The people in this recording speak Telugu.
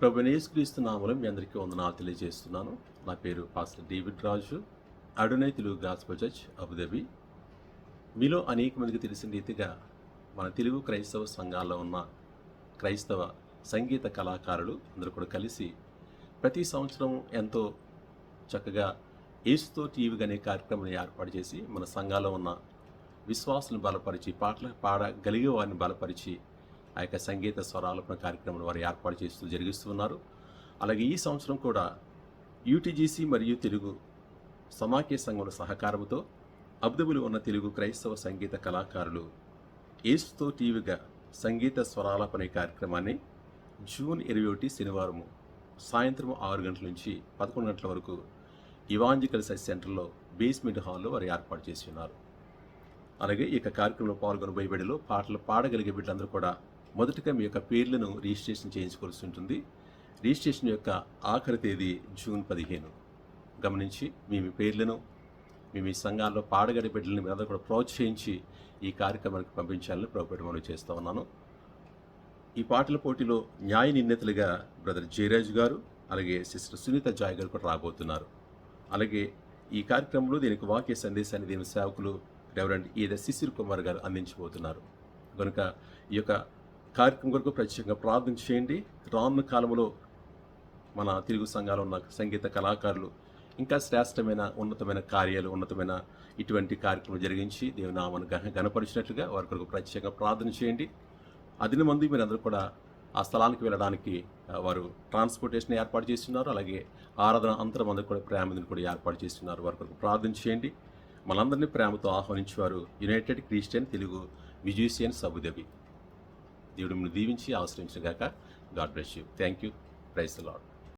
ప్రభువైన యేసుక్రీస్తు నామములో మీ అందరికీ వందనాలు తెలియజేస్తున్నాను. నా పేరు పాస్టర్ డేవిడ్ రాజు, అడోనై తెలుగు గాస్పెల్ చర్చ్ అబుదాబి. మీలో అనేక మందికి తెలిసిన రీతిగా మన తెలుగు క్రైస్తవ సంఘాల్లో ఉన్న క్రైస్తవ సంగీత కళాకారులు అందరూ కూడా కలిసి ప్రతి సంవత్సరం ఎంతో చక్కగా యేసుతో టీవీ అనే కార్యక్రమాన్ని ఏర్పాటు చేసి మన సంఘాల్లో ఉన్న విశ్వాసులను బలపరిచి, పాటలు పాడగలిగే వారిని బలపరిచి ఆ యొక్క సంగీత స్వరాలపన కార్యక్రమాన్ని వారు ఏర్పాటు చేస్తూ జరిగిస్తున్నారు. అలాగే ఈ సంవత్సరం కూడా యూటీజీసీ మరియు తెలుగు సమాఖ్య సంఘముల సహకారంతో అబుదాబిలో ఉన్న తెలుగు క్రైస్తవ సంగీత కళాకారులు యేసుతో టీవీగా సంగీత స్వరాలపనే కార్యక్రమాన్ని జూన్ 21 శనివారం సాయంత్రం 6 గంటల నుంచి 11 గంటల వరకు ఇవాంజలికల్ సెంటర్లో బేస్మెంట్ హాల్లో వారు ఏర్పాటు చేసి ఉన్నారు. అలాగే ఈ యొక్క కార్యక్రమంలో పాల్గొన బయబడిలో పాటలు పాడగలిగే బిడ్డలందరూ కూడా మొదటగా మీ యొక్క పేర్లను రిజిస్ట్రేషన్ చేయించుకోవాల్సి ఉంటుంది. రిజిస్ట్రేషన్ యొక్క ఆఖరి తేదీ జూన్ 15. గమనించి మీ పేర్లను మీ సంఘాల్లో పాడగలిగే బిడ్డలను మీరందరూ కూడా ప్రోత్సహించి ఈ కార్యక్రమానికి పంపించాలని ప్రభుత్వం మనం చేస్తూ ఉన్నాను. ఈ పాటల పోటీలో న్యాయ నిర్ణేతలుగా బ్రదర్ జయరాజ్ గారు, అలాగే సిస్టర్ సునీత జాయ్ గారు కూడా రాబోతున్నారు. అలాగే ఈ కార్యక్రమంలో దీనికి వాక్య సందేశాన్ని దీని సేవకులు రెవరెండ్ ఈద శిశిర్ కుమార్ గారు అందించబోతున్నారు. కనుక ఈ యొక్క కార్యక్రమం కొరకు ప్రత్యేకంగా ప్రార్థన చేయండి. రానున్న కాలంలో మన తెలుగు సంఘాలు ఉన్న సంగీత కళాకారులు ఇంకా శ్రేష్టమైన ఉన్నతమైన కార్యాలు, ఉన్నతమైన ఇటువంటి కార్యక్రమం జరిగించి దేవుని నామాన్ని గణపరిచినట్లుగా వారి కొరకు ప్రత్యేకంగా ప్రార్థన చేయండి. అదిన మంది మీరందరూ కూడా ఆ స్థలానికి వెళ్ళడానికి వారు ట్రాన్స్పోర్టేషన్ ఏర్పాటు చేస్తున్నారు. అలాగే ఆరాధన అంతరం అందరూ కూడా ప్రేమని కూడా ఏర్పాటు చేస్తున్నారు. వారి కొరకు ప్రార్థన చేయండి. మనందరినీ ప్రేమతో ఆహ్వానించేవారు united christian Telugu musicians Abu Dhabi. దేవుడు మిమ్మల్ని దీవించి ఆశ్రయించగాక. God bless you. Thank you. Praise the lord.